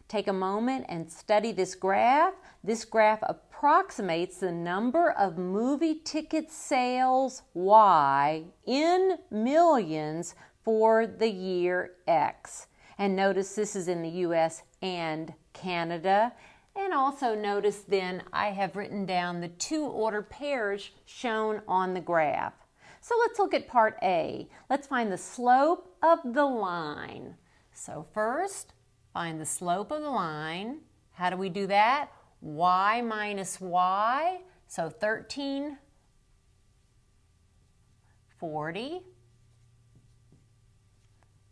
Take a moment and study this graph. This graph approximates the number of movie ticket sales, Y, in millions for the year X. And notice this is in the US and Canada. And also notice then I have written down the two ordered pairs shown on the graph. So let's look at part A. Let's find the slope of the line. So first, find the slope of the line. How do we do that? Y minus Y, so 1340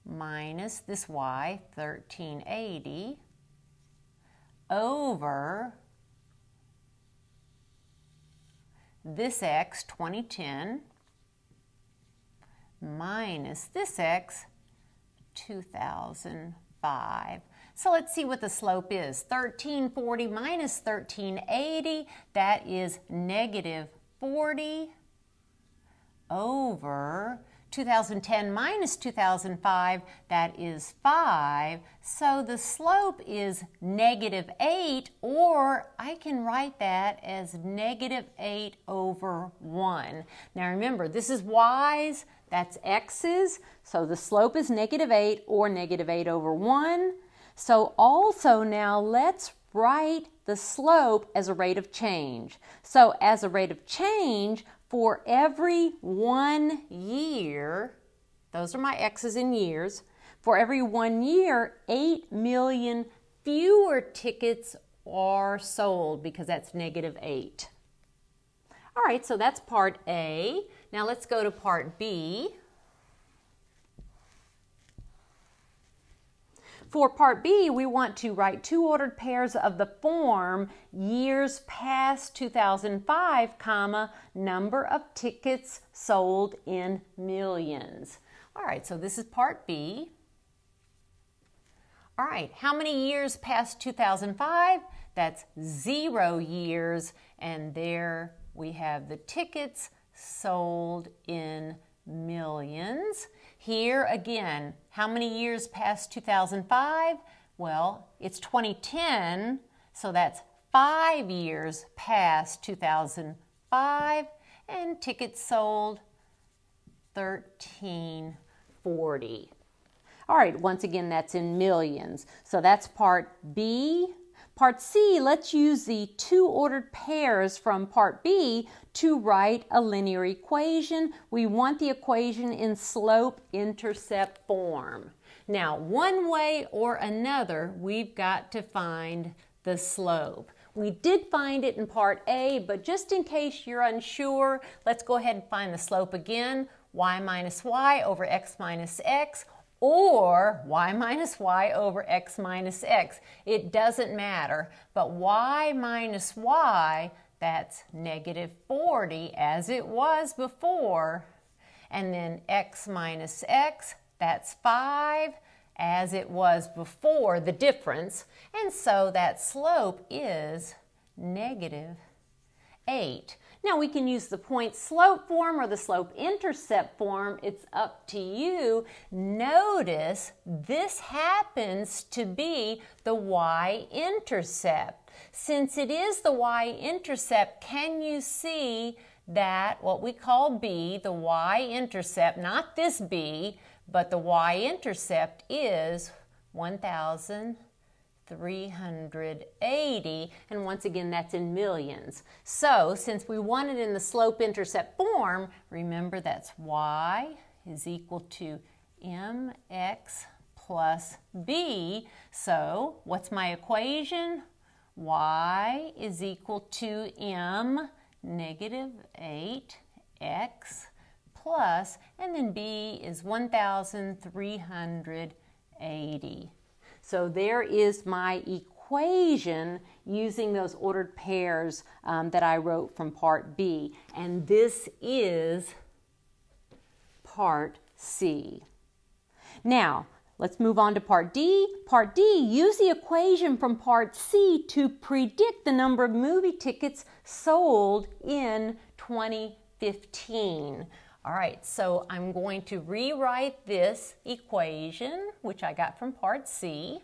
minus this Y, 1380, over this X, 2010, minus this X, 2005. So let's see what the slope is. 1340 minus 1380, that is negative 40 over 2010 minus 2005, that is 5. So the slope is negative 8, or I can write that as negative 8 over 1. Now remember, this is Y's, that's X's, so the slope is negative 8 or negative 8 over 1. So also now let's write the slope as a rate of change. So as a rate of change, for every 1 year, those are my X's in years, for every 1 year, 8 million fewer tickets are sold because that's negative 8. All right, so that's part A. Now let's go to part B. For part B, we want to write two ordered pairs of the form years past 2005, comma, number of tickets sold in millions. All right, so this is part B. All right, how many years past 2005? That's 0 years, and there we have the tickets sold in millions. Here again, how many years past 2005? Well, it's 2010, so that's 5 years past 2005, and tickets sold 1340. All right, once again, that's in millions. So that's part B. Part C, let's use the two ordered pairs from part B to write a linear equation. We want the equation in slope-intercept form. Now, one way or another, we've got to find the slope. We did find it in part A, but just in case you're unsure, let's go ahead and find the slope again. Y minus Y over X minus X, or Y minus Y over X minus X. It doesn't matter, but Y minus Y, that's negative 40 as it was before, and then X minus X, that's 5 as it was before, the difference, and so that slope is negative 8. Now we can use the point slope form or the slope intercept form. It's up to you. Notice this happens to be the y-intercept. Since it is the y-intercept, can you see that what we call B, the y-intercept, not this B, but the y-intercept is 1,380, and once again that's in millions. So since we want it in the slope-intercept form, remember that's y is equal to mx plus b. So what's my equation? Y is equal to m negative 8x plus, and then b is 1,380. So there is my equation using those ordered pairs that I wrote from part B. And this is part C. Now, let's move on to part D. Part D, use the equation from part C to predict the number of movie tickets sold in 2015. All right, so I'm going to rewrite this equation, which I got from part C.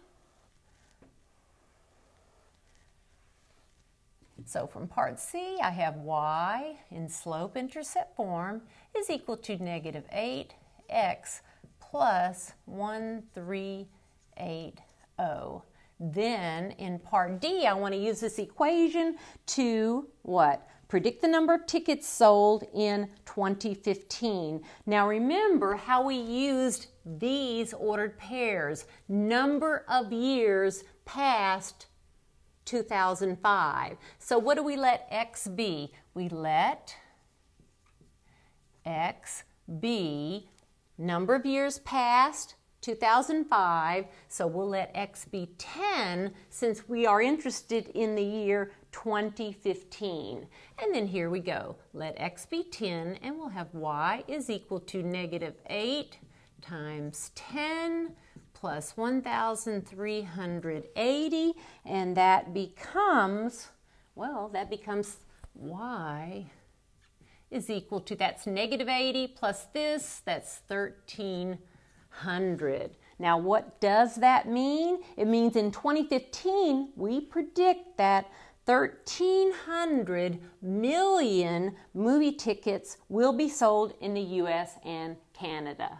So from part C, I have y in slope-intercept form is equal to negative 8x plus 1380. Then in part D, I want to use this equation to what? Predict the number of tickets sold in 2015. Now remember how we used these ordered pairs. Number of years past 2005. So what do we let x be? We let x be number of years past 2005, so we'll let x be 10 since we are interested in the year 2015. And then here we go. Let x be 10 and we'll have y is equal to negative 8 times 10 plus 1,380, and that becomes, well, that becomes y is equal to, that's negative 80 plus this, that's 1,300. Now what does that mean? It means in 2015 we predict that 1,300 million movie tickets will be sold in the US and Canada.